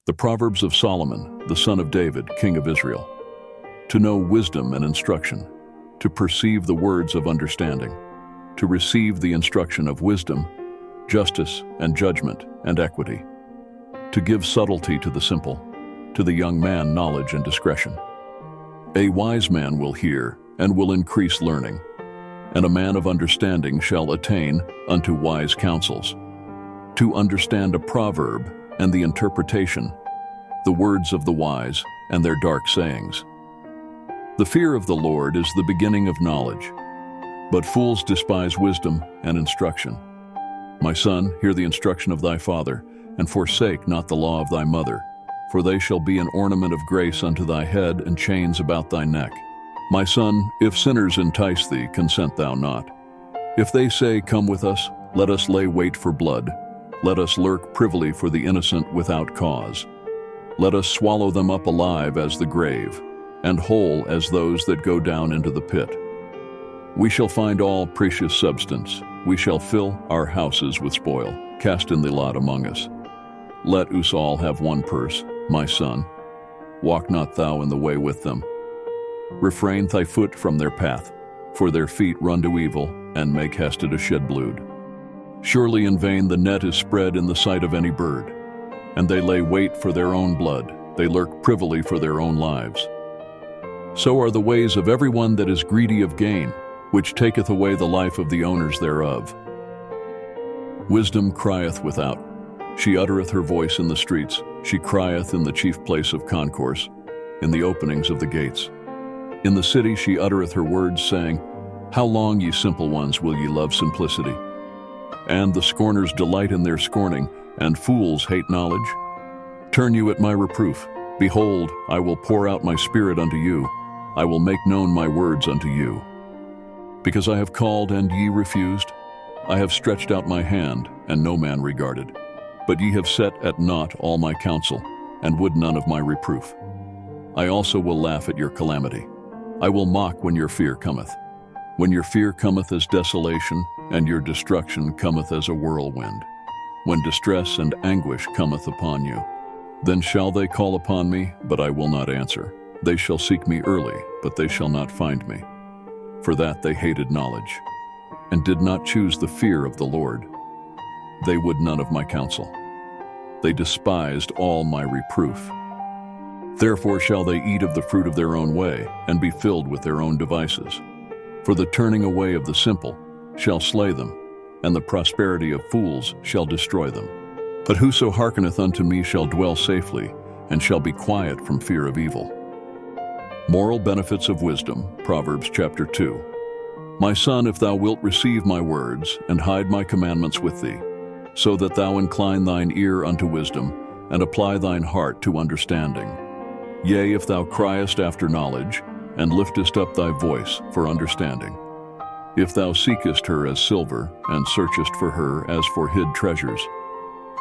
The Proverbs of Solomon, the son of David, king of Israel. To know wisdom and instruction, to perceive the words of understanding, to receive the instruction of wisdom, justice and judgment and equity, to give subtlety to the simple, to the young man knowledge and discretion. A wise man will hear and will increase learning, and a man of understanding shall attain unto wise counsels. To understand a proverb and the interpretation, the words of the wise and their dark sayings. The fear of the Lord is the beginning of knowledge, but fools despise wisdom and instruction. My son, hear the instruction of thy father, and forsake not the law of thy mother, for they shall be an ornament of grace unto thy head and chains about thy neck. My son, if sinners entice thee, consent thou not. If they say, Come with us, let us lay wait for blood. Let us lurk privily for the innocent without cause. Let us swallow them up alive as the grave, and whole as those that go down into the pit. We shall find all precious substance. We shall fill our houses with spoil. Cast in the lot among us. Let us all have one purse, my son. Walk not thou in the way with them. Refrain thy foot from their path, for their feet run to evil, and make hasted to shed blood. Surely in vain the net is spread in the sight of any bird, and they lay wait for their own blood, they lurk privily for their own lives. So are the ways of everyone that is greedy of gain, which taketh away the life of the owners thereof. Wisdom crieth without, she uttereth her voice in the streets, she crieth in the chief place of concourse, in the openings of the gates. In the city she uttereth her words, saying, How long, ye simple ones, will ye love simplicity? And the scorners delight in their scorning, and fools hate knowledge. Turn you at my reproof. Behold, I will pour out my spirit unto you. I will make known my words unto you. Because I have called, and ye refused. I have stretched out my hand, and no man regarded. But ye have set at naught all my counsel, and would none of my reproof. I also will laugh at your calamity. I will mock when your fear cometh. When your fear cometh as desolation, and your destruction cometh as a whirlwind. When distress and anguish cometh upon you. Then shall they call upon me, but I will not answer. They shall seek me early, but they shall not find me. For that they hated knowledge, and did not choose the fear of the Lord. They would none of my counsel. They despised all my reproof. Therefore shall they eat of the fruit of their own way, and be filled with their own devices. For the turning away of the simple shall slay them, and the prosperity of fools shall destroy them. But whoso hearkeneth unto me shall dwell safely, and shall be quiet from fear of evil. Moral benefits of wisdom, Proverbs chapter 2. My son, if thou wilt receive my words, and hide my commandments with thee, so that thou incline thine ear unto wisdom, and apply thine heart to understanding. Yea, if thou criest after knowledge, and liftest up thy voice for understanding. If thou seekest her as silver, and searchest for her as for hid treasures,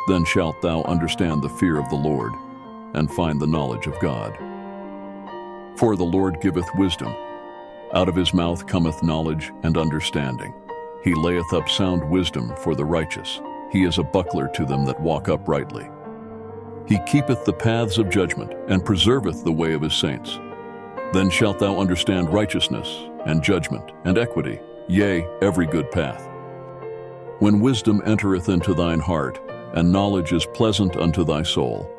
then shalt thou understand the fear of the Lord, and find the knowledge of God. For the Lord giveth wisdom. Out of his mouth cometh knowledge and understanding. He layeth up sound wisdom for the righteous. He is a buckler to them that walk uprightly. He keepeth the paths of judgment, and preserveth the way of his saints. Then shalt thou understand righteousness, and judgment, and equity, yea, every good path. When wisdom entereth into thine heart, and knowledge is pleasant unto thy soul,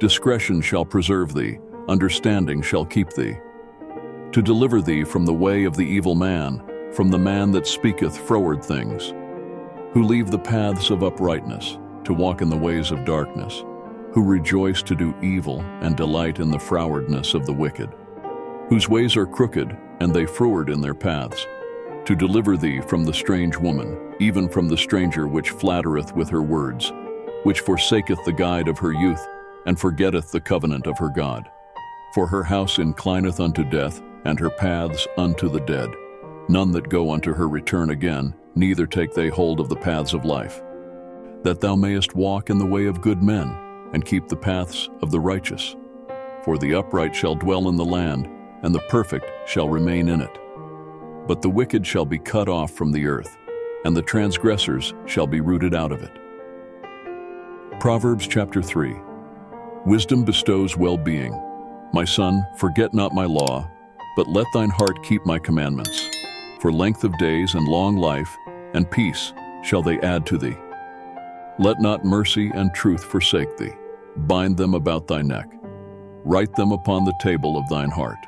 discretion shall preserve thee, understanding shall keep thee. To deliver thee from the way of the evil man, from the man that speaketh froward things, who leave the paths of uprightness, to walk in the ways of darkness, who rejoice to do evil, and delight in the frowardness of the wicked, whose ways are crooked, and they froward in their paths, to deliver thee from the strange woman, even from the stranger which flattereth with her words, which forsaketh the guide of her youth, and forgetteth the covenant of her God. For her house inclineth unto death, and her paths unto the dead. None that go unto her return again, neither take they hold of the paths of life. That thou mayest walk in the way of good men, and keep the paths of the righteous. For the upright shall dwell in the land, and the perfect shall remain in it. But the wicked shall be cut off from the earth, and the transgressors shall be rooted out of it. Proverbs chapter 3. Wisdom bestows well-being. My son, forget not my law, but let thine heart keep my commandments. For length of days and long life and peace shall they add to thee. Let not mercy and truth forsake thee. Bind them about thy neck. Write them upon the table of thine heart.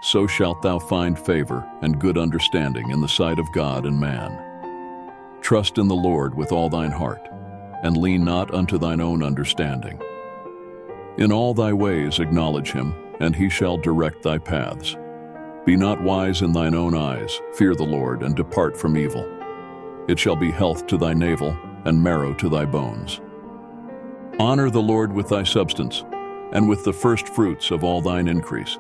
So shalt thou find favor and good understanding in the sight of God and man. Trust in the Lord with all thine heart, and lean not unto thine own understanding. In all thy ways acknowledge him, and he shall direct thy paths. Be not wise in thine own eyes, fear the Lord, and depart from evil. It shall be health to thy navel, and marrow to thy bones. Honor the Lord with thy substance, and with the first fruits of all thine increase.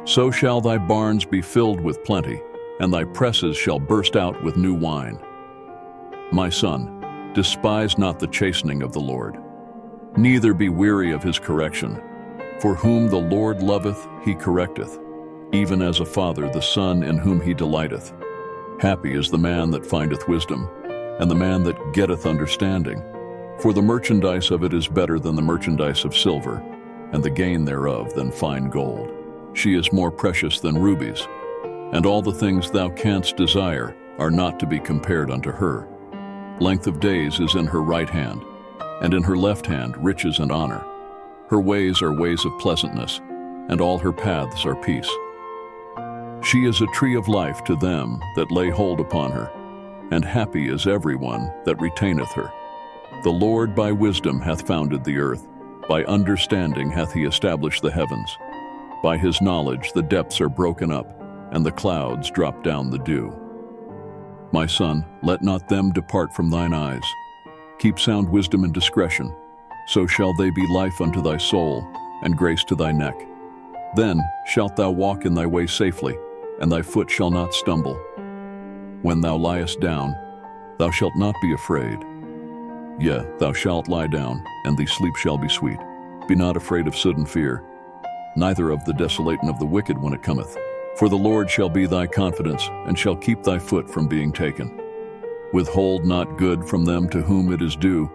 So shall thy barns be filled with plenty, and thy presses shall burst out with new wine. My son, despise not the chastening of the Lord, neither be weary of his correction. For whom the Lord loveth, he correcteth, even as a father the son in whom he delighteth. Happy is the man that findeth wisdom, and the man that getteth understanding. For the merchandise of it is better than the merchandise of silver, and the gain thereof than fine gold. She is more precious than rubies, and all the things thou canst desire are not to be compared unto her. Length of days is in her right hand, and in her left hand riches and honor. Her ways are ways of pleasantness, and all her paths are peace. She is a tree of life to them that lay hold upon her, and happy is every one that retaineth her. The Lord by wisdom hath founded the earth, by understanding hath he established the heavens. By his knowledge the depths are broken up, and the clouds drop down the dew. My son, let not them depart from thine eyes. Keep sound wisdom and discretion, so shall they be life unto thy soul, and grace to thy neck. Then shalt thou walk in thy way safely, and thy foot shall not stumble. When thou liest down, thou shalt not be afraid. Yea, thou shalt lie down, and thy sleep shall be sweet. Be not afraid of sudden fear, neither of the desolation of the wicked when it cometh. For the Lord shall be thy confidence, and shall keep thy foot from being taken. Withhold not good from them to whom it is due,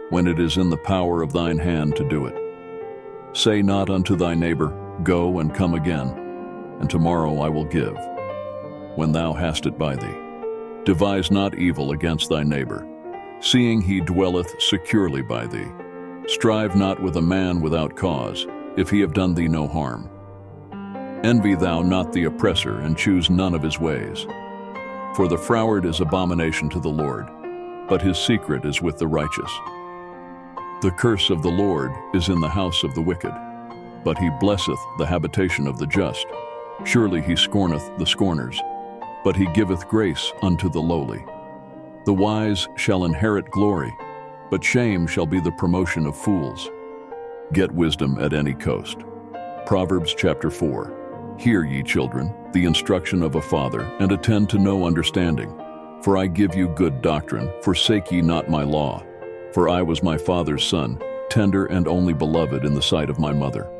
when it is in the power of thine hand to do it. Say not unto thy neighbor, Go and come again, and tomorrow I will give, when thou hast it by thee. Devise not evil against thy neighbor, seeing he dwelleth securely by thee. Strive not with a man without cause, if he have done thee no harm. Envy thou not the oppressor, and choose none of his ways. For the froward is abomination to the Lord, but his secret is with the righteous. The curse of the Lord is in the house of the wicked, but he blesseth the habitation of the just. Surely he scorneth the scorners, but he giveth grace unto the lowly. The wise shall inherit glory, but shame shall be the promotion of fools. Get wisdom at any cost. Proverbs chapter 4. Hear, ye children, the instruction of a father, and attend to no understanding. For I give you good doctrine, forsake ye not my law. For I was my father's son, tender and only beloved in the sight of my mother.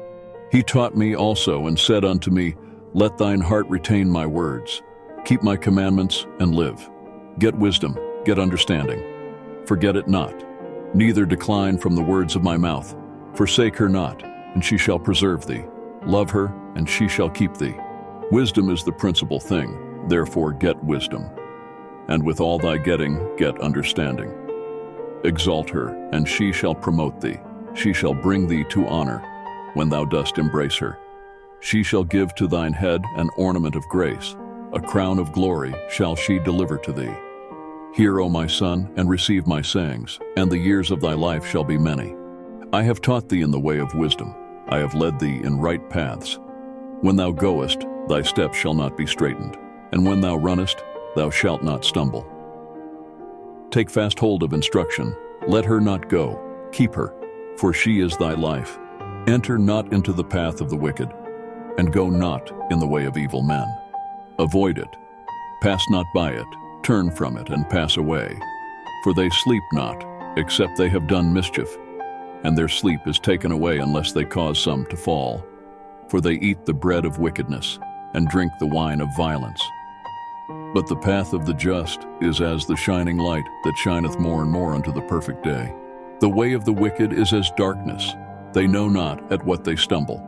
He taught me also, and said unto me, Let thine heart retain my words. Keep my commandments, and live. Get wisdom, get understanding. Forget it not, neither decline from the words of my mouth. Forsake her not, and she shall preserve thee. Love her, and she shall keep thee. Wisdom is the principal thing, therefore get wisdom. And with all thy getting, get understanding. Exalt her, and she shall promote thee. She shall bring thee to honor, when thou dost embrace her. She shall give to thine head an ornament of grace. A crown of glory shall she deliver to thee. Hear, O my son, and receive my sayings, and the years of thy life shall be many. I have taught thee in the way of wisdom. I have led thee in right paths. When thou goest, thy steps shall not be straitened, and when thou runnest, thou shalt not stumble. Take fast hold of instruction, let her not go, keep her, for she is thy life. Enter not into the path of the wicked, and go not in the way of evil men. Avoid it, pass not by it, turn from it, and pass away. For they sleep not, except they have done mischief, and their sleep is taken away unless they cause some to fall. For they eat the bread of wickedness, and drink the wine of violence. But the path of the just is as the shining light that shineth more and more unto the perfect day. The way of the wicked is as darkness, they know not at what they stumble.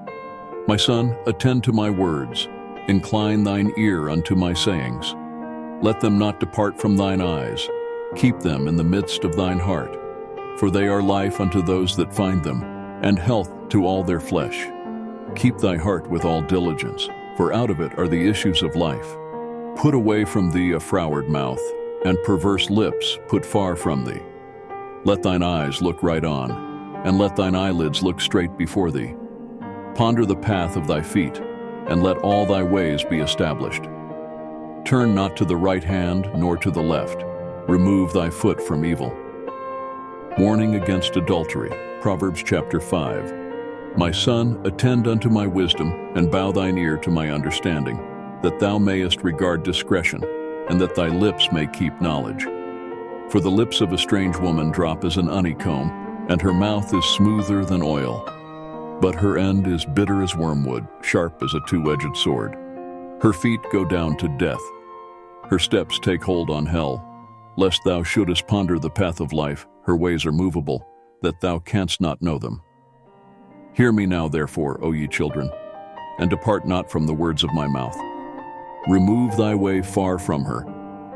My son, attend to my words, incline thine ear unto my sayings. Let them not depart from thine eyes, keep them in the midst of thine heart. For they are life unto those that find them, and health to all their flesh. Keep thy heart with all diligence, for out of it are the issues of life. Put away from thee a froward mouth, and perverse lips put far from thee. Let thine eyes look right on, and let thine eyelids look straight before thee. Ponder the path of thy feet, and let all thy ways be established. Turn not to the right hand, nor to the left. Remove thy foot from evil. Warning against adultery. Proverbs chapter 5. My son, attend unto my wisdom, and bow thine ear to my understanding, that thou mayest regard discretion, and that thy lips may keep knowledge. For the lips of a strange woman drop as an honeycomb, and her mouth is smoother than oil. But her end is bitter as wormwood, sharp as a two-edged sword. Her feet go down to death. Her steps take hold on hell. Lest thou shouldest ponder the path of life, her ways are movable, that thou canst not know them. Hear me now, therefore, O ye children, and depart not from the words of my mouth. Remove thy way far from her,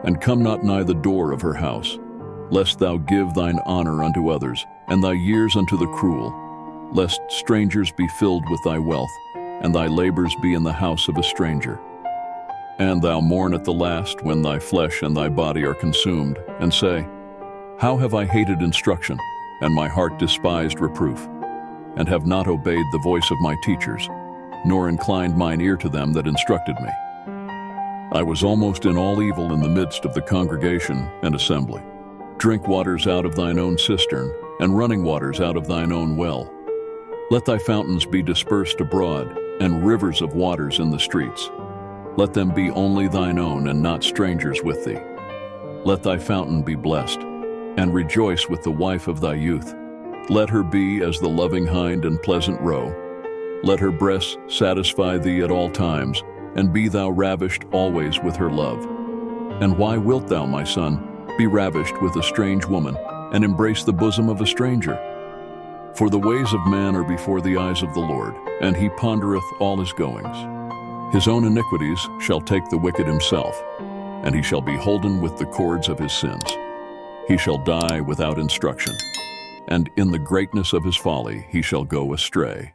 and come not nigh the door of her house, lest thou give thine honor unto others, and thy years unto the cruel, lest strangers be filled with thy wealth, and thy labors be in the house of a stranger. And thou mourn at the last, when thy flesh and thy body are consumed, and say, How have I hated instruction, and my heart despised reproof, and have not obeyed the voice of my teachers, nor inclined mine ear to them that instructed me. I was almost in all evil in the midst of the congregation and assembly. Drink waters out of thine own cistern, and running waters out of thine own well. Let thy fountains be dispersed abroad, and rivers of waters in the streets. Let them be only thine own, and not strangers with thee. Let thy fountain be blessed, and rejoice with the wife of thy youth. Let her be as the loving hind and pleasant roe. Let her breasts satisfy thee at all times, and be thou ravished always with her love. And why wilt thou, my son, be ravished with a strange woman, and embrace the bosom of a stranger? For the ways of man are before the eyes of the Lord, and he pondereth all his goings. His own iniquities shall take the wicked himself, and he shall be holden with the cords of his sins. He shall die without instruction, and in the greatness of his folly he shall go astray.